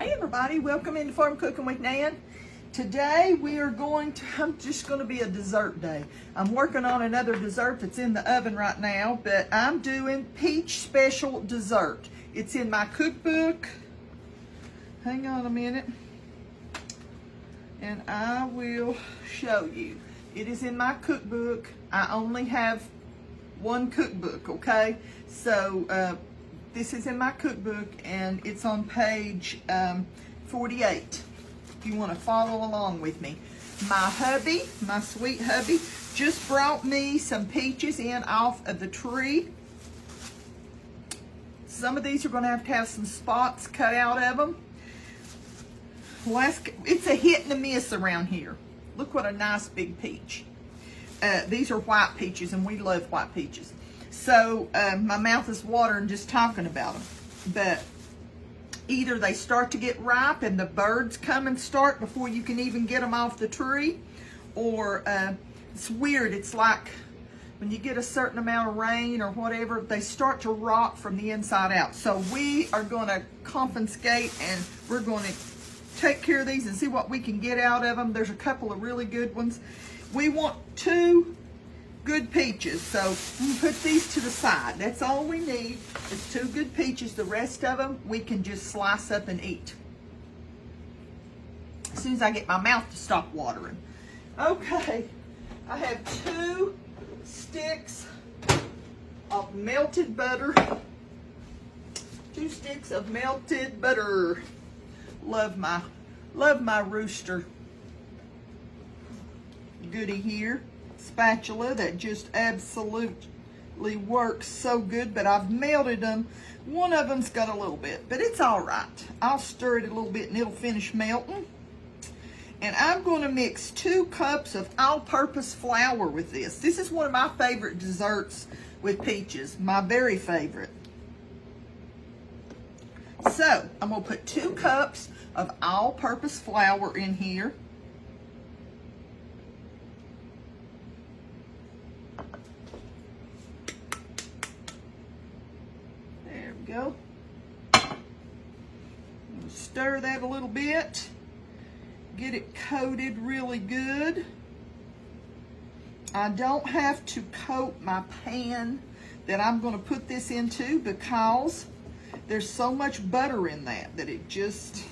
Hey everybody, welcome into Farm Cooking with Nan. Today I'm just going to be a dessert day. I'm working on another dessert that's in the oven right now, but I'm doing peach special dessert. It's in my cookbook. Hang on a minute. And I will show you. It is in my cookbook. I only have one cookbook, okay? So, this is in my cookbook and it's on page 48 if you want to follow along with me. My sweet hubby, just brought me some peaches in off of the tree. Some of these are going to have some spots cut out of them. It's a hit and a miss around here. Look what a nice big peach. These are white peaches and we love white peaches. So my mouth is watering just talking about them. But either they start to get ripe and the birds come and start before you can even get them off the tree, or it's weird. It's like when you get a certain amount of rain or whatever, they start to rot from the inside out. So we are going to confiscate and we're going to take care of these and see what we can get out of them. There's a couple of really good ones. We want 2 good peaches, so we'll put these to the side. That's all we need is 2 good peaches. The rest of them we can just slice up and eat as soon as I get my mouth to stop watering. Okay, I have 2 sticks of melted butter. 2 sticks of melted butter. Love my rooster goodie here. Spatula that just absolutely works so good, but I've melted them. One of them's got a little bit, but it's all right. I'll stir it a little bit and it'll finish melting. And I'm going to mix 2 cups of all-purpose flour with this. This is one of my favorite desserts with peaches, my very favorite. So I'm going to put 2 cups of all-purpose flour in here. Go. Stir that a little bit. Get it coated really good. I don't have to coat my pan that I'm going to put this into because there's so much butter in that it just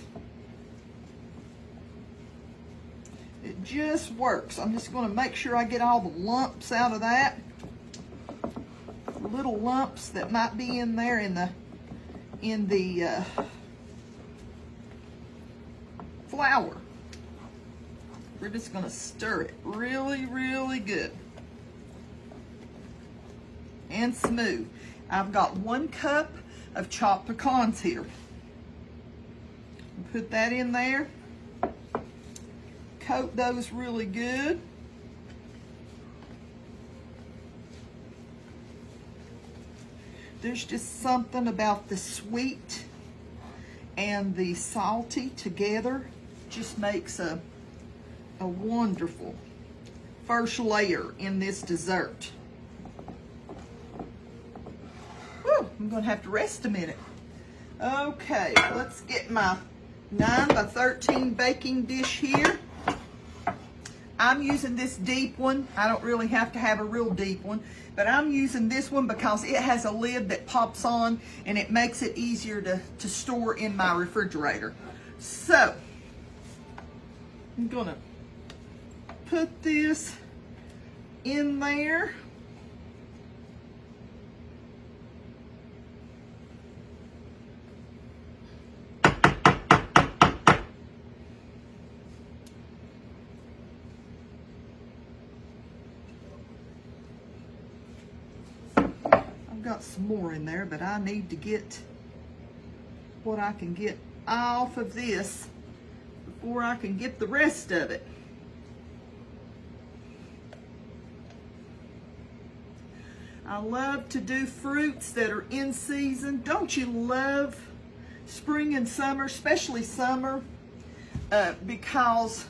works. I'm just going to make sure I get all the lumps out of that. Little lumps that might be in there in the flour. We're just going to stir it really, really good and smooth. I've got 1 cup of chopped pecans here. Put that in there. Coat those really good. There's just something about the sweet and the salty together just makes a wonderful first layer in this dessert. Whew, I'm going to have to rest a minute. Okay, let's get my 9 by 13 baking dish here. I'm using this deep one. I don't really have to have a real deep one, but I'm using this one because it has a lid that pops on and it makes it easier to store in my refrigerator. So, I'm gonna put this in there. Got some more in there, but I need to get what I can get off of this before I can get the rest of it. I love to do fruits that are in season. Don't you love spring and summer, especially summer, because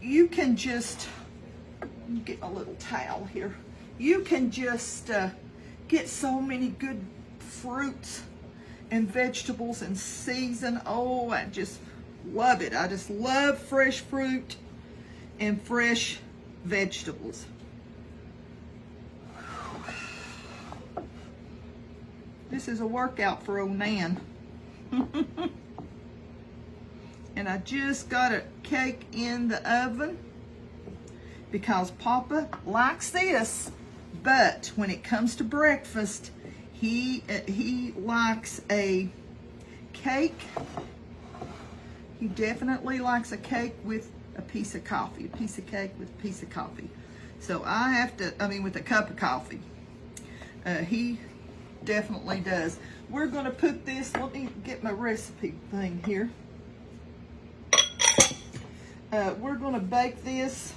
you can just get a little towel here. You can just get so many good fruits and vegetables in season. Oh, I just love it. I just love fresh fruit and fresh vegetables. This is a workout for old Nan. And I just got a cake in the oven because Papa likes this. But when it comes to breakfast, he likes a cake. He definitely likes a cake with a piece of coffee. A piece of cake with a piece of coffee. So I have to, with a cup of coffee. He definitely does. We're going to put this, let me get my recipe thing here. We're going to bake this.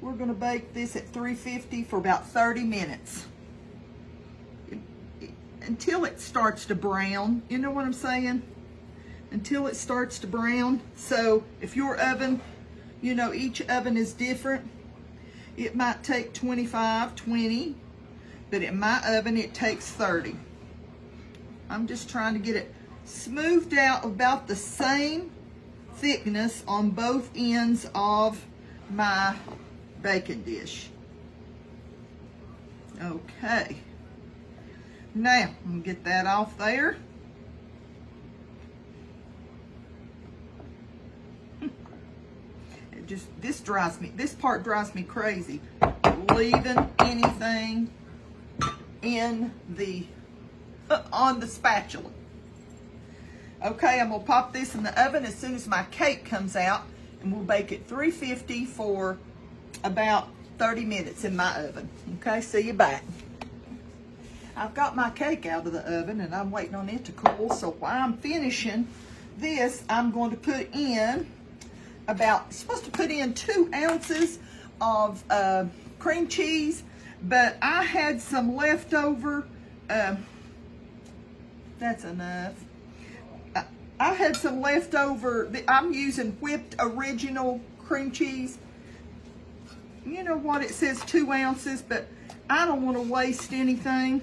We're going to bake this at 350 for about 30 minutes. Until it starts to brown. You know what I'm saying? Until it starts to brown. So if your oven, each oven is different. It might take 25, 20, but in my oven it takes 30. I'm just trying to get it smoothed out about the same thickness on both ends of my baking dish. Okay. Now, I'm gonna get that off there. This part drives me crazy. Leaving anything in on the spatula. Okay, I'm gonna pop this in the oven as soon as my cake comes out, and we'll bake it 350 for about 30 minutes in my oven. Okay, see you back. I've got my cake out of the oven and I'm waiting on it to cool. So while I'm finishing this, I'm going to put in supposed to put in 2 ounces of cream cheese, but I had some leftover. That's enough. I had some leftover. I'm using whipped original cream cheese. You know what, it says 2 ounces, but I don't want to waste anything.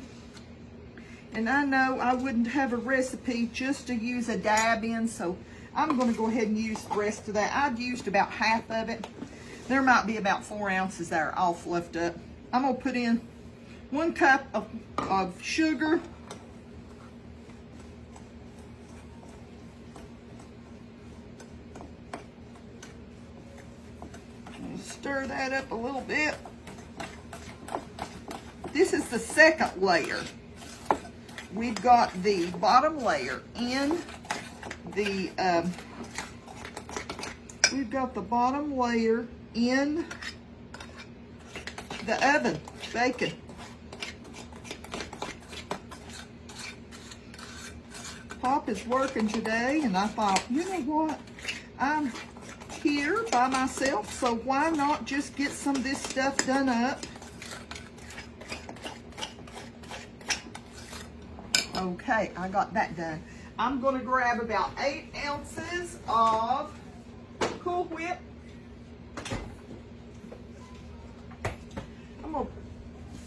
And I know I wouldn't have a recipe just to use a dab in, so I'm going to go ahead and use the rest of that. I've used about half of it. There might be about 4 ounces there all fluffed up. I'm going to put in 1 cup of sugar. Stir that up a little bit. This is the second layer. We've got the bottom layer in the oven, baking. Pop is working today, and I thought, you know what? I'm here by myself, so why not just get some of this stuff done up? Okay, I got that done. I'm going to grab about 8 ounces of Cool Whip. I'm going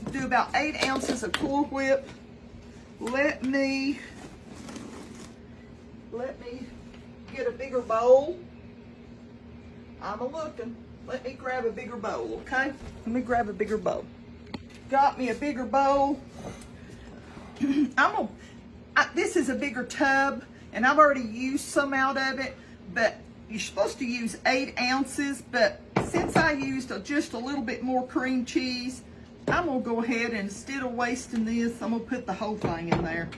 to do about 8 ounces of Cool Whip. Let me get a bigger bowl. I'm a-looking. Let me grab a bigger bowl, okay? Let me grab a bigger bowl. Got me a bigger bowl. This is a bigger tub, and I've already used some out of it, but you're supposed to use 8 ounces, but since I used just a little bit more cream cheese, I'm gonna go ahead and instead of wasting this, I'm gonna put the whole thing in there.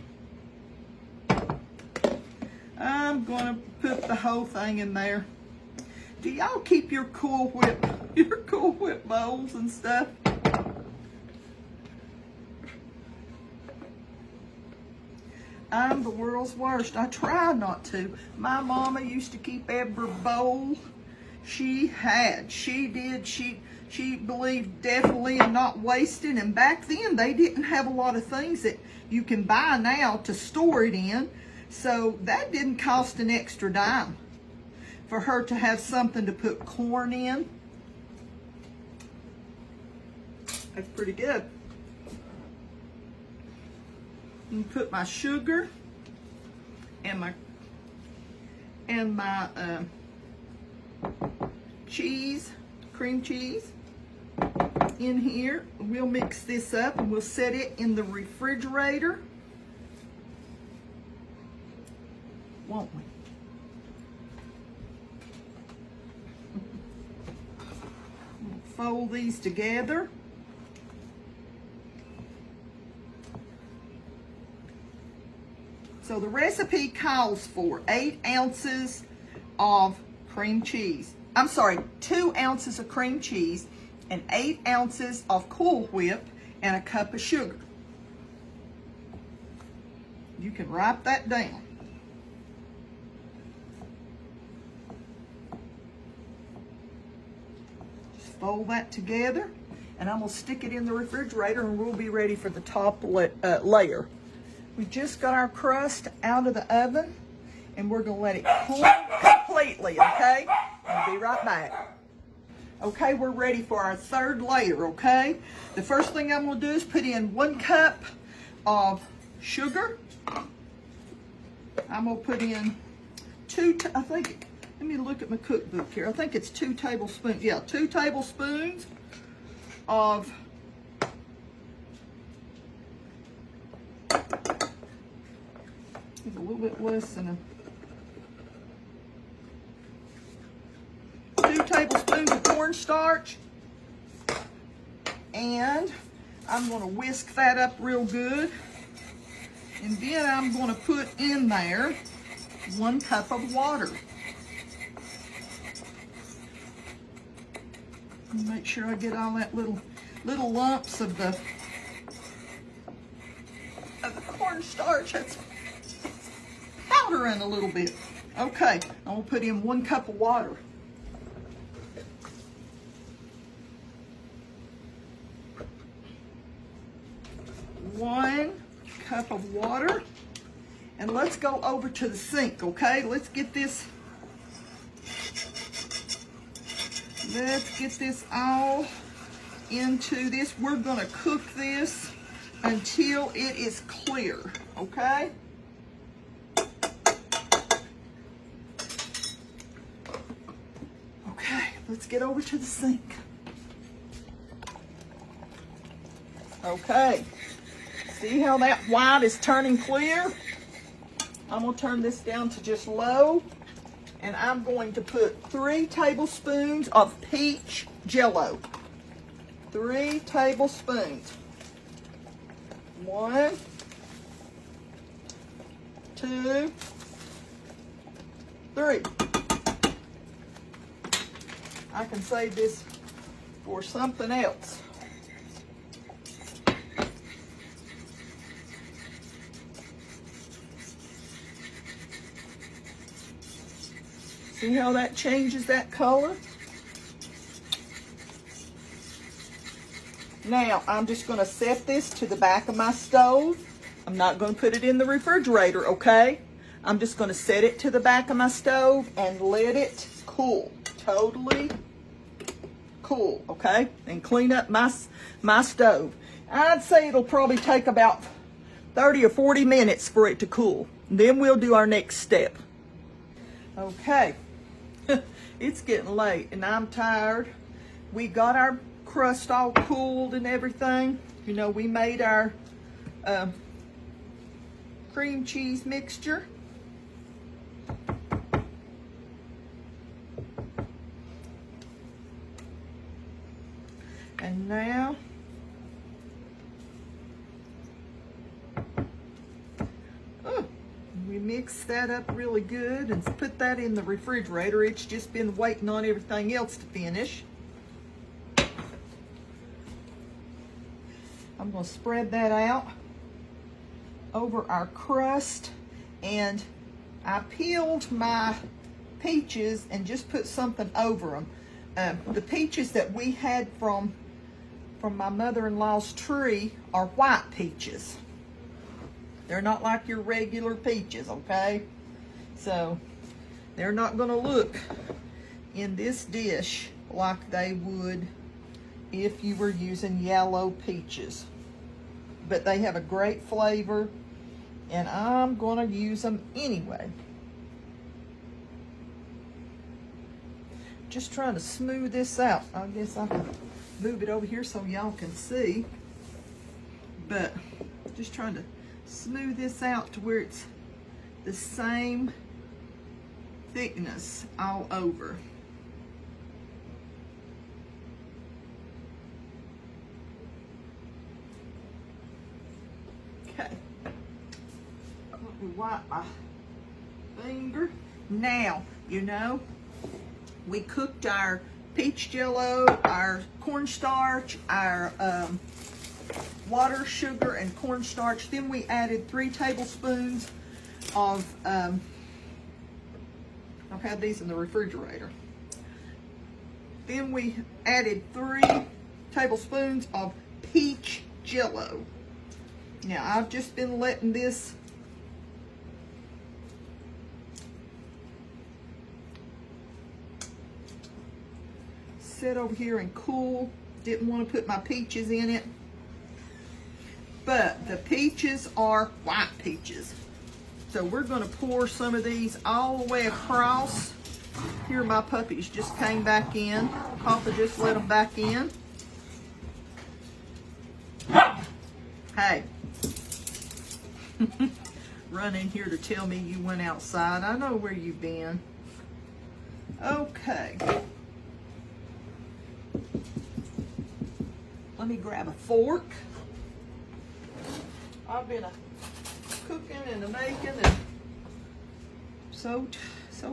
I'm gonna put the whole thing in there. Do y'all keep your Cool Whip bowls and stuff? I'm the world's worst. I try not to. My mama used to keep every bowl she had. She did. She believed definitely in not wasting. And back then, they didn't have a lot of things that you can buy now to store it in. So that didn't cost an extra dime for her to have something to put corn in. That's pretty good. And put my sugar and my cheese, cream cheese in here. We'll mix this up and we'll set it in the refrigerator, won't we? We'll fold these together. So the recipe calls for 8 ounces of cream cheese. I'm sorry, 2 ounces of cream cheese and 8 ounces of Cool Whip and a cup of sugar. You can write that down. Just fold that together, and I'm gonna stick it in the refrigerator, and we'll be ready for the top layer. We just got our crust out of the oven, and we're gonna let it cool completely, okay? I'll be right back. Okay, we're ready for our third layer, okay? The first thing I'm gonna do is put in 1 cup of sugar. I'm gonna put in let me look at my cookbook here. I think it's 2 tablespoons, yeah, 2 tablespoons of a little bit less than 2 tablespoons of cornstarch, and I'm going to whisk that up real good, and then I'm going to put in there 1 cup of water. Make sure I get all that little lumps of the cornstarch that's powdering a little bit. Okay, I'm gonna put in 1 cup of water. One cup of water, and let's go over to the sink, okay? Let's get this all into this. We're gonna cook this until it is clear, okay? Okay, let's get over to the sink. Okay, see how that white is turning clear? I'm gonna turn this down to just low, and I'm going to put 3 tablespoons of peach Jell-O. 3 tablespoons. 1, 2, 3. I can save this for something else. See how that changes that color? Now, I'm just going to set this to the back of my stove. I'm not going to put it in the refrigerator, okay? I'm just going to set it to the back of my stove and let it cool. Totally cool, okay? And clean up my stove. I'd say it'll probably take about 30 or 40 minutes for it to cool. Then we'll do our next step. Okay. It's getting late and I'm tired. We got our crust all cooled and everything. You know, we made our cream cheese mixture. And now we mix that up really good and put that in the refrigerator. It's just been waiting on everything else to finish. I'm going to spread that out over our crust, and I peeled my peaches and just put something over them. The peaches that we had from my mother-in-law's tree are white peaches. They're not like your regular peaches, okay? So they're not going to look in this dish like they would if you were using yellow peaches. But they have a great flavor, and I'm gonna use them anyway. Just trying to smooth this out. I guess I can move it over here so y'all can see, but just trying to smooth this out to where it's the same thickness all over. Okay, let me wipe my finger. Now, you know, we cooked our peach jello, our cornstarch, our water, sugar, and cornstarch. Then we added 3 tablespoons of, I've had these in the refrigerator. Then we added 3 tablespoons of peach jello. Now, I've just been letting this sit over here and cool. Didn't want to put my peaches in it. But the peaches are white peaches. So we're going to pour some of these all the way across. Here my puppies just came back in. Papa just let them back in. Hey. Run in here to tell me you went outside. I know where you've been. Okay. Let me grab a fork. I've been cooking and making and so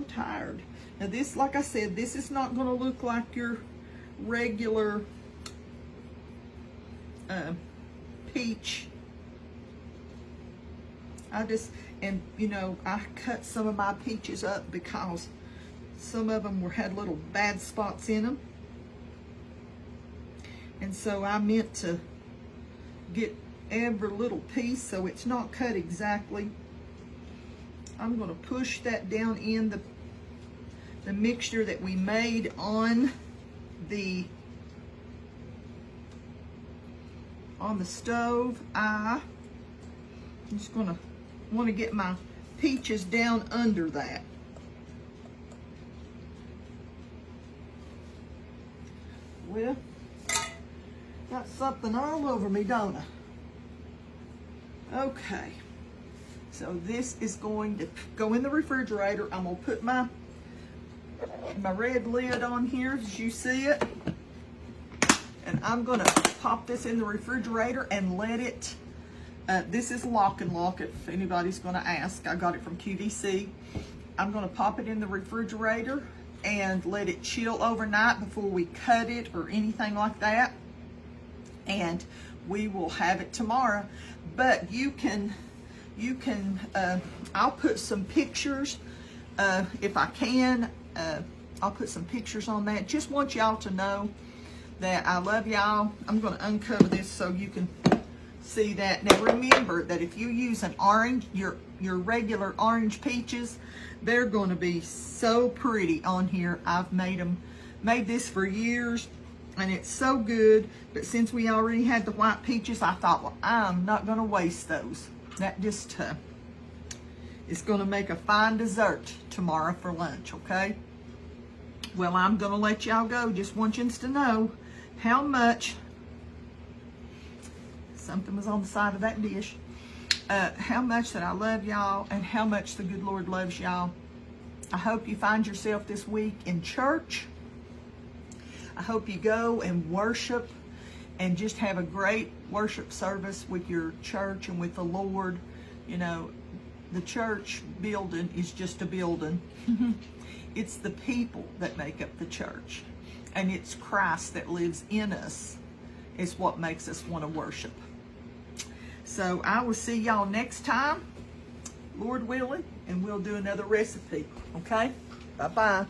tired. Now this, like I said, this is not going to look like your regular peach. And you know, I cut some of my peaches up because some of them had little bad spots in them. And so I meant to get every little piece so it's not cut exactly. I'm going to push that down in the mixture that we made on the stove. I'm just going to want to get my peaches down under that. Well, got something all over me, don't I? Okay, so this is going to go in the refrigerator. I'm gonna put my red lid on here as you see it, and I'm gonna pop this in the refrigerator and let it, this is Lock and Lock if anybody's gonna ask. I got it from QVC. I'm gonna pop it in the refrigerator and let it chill overnight before we cut it or anything like that. And we will have it tomorrow. But you can I'll put some pictures if I can. I'll put some pictures on that. Just want y'all to know that I love y'all. I'm going to uncover this so you can see that. Now remember that if you use an orange, your regular orange peaches, they're going to be so pretty on here. I've made this for years and it's so good. But since we already had the white peaches, I thought, well, I'm not going to waste those. That just is going to make a fine dessert tomorrow for lunch, okay? Well, I'm going to let y'all go. Just want you to know how much, something was on the side of that dish, how much that I love y'all and how much the good Lord loves y'all. I hope you find yourself this week in church. I hope you go and worship and just have a great worship service with your church and with the Lord. You know, the church building is just a building. It's the people that make up the church. And it's Christ that lives in us is what makes us want to worship. So I will see y'all next time, Lord willing, and we'll do another recipe. Okay? Bye-bye.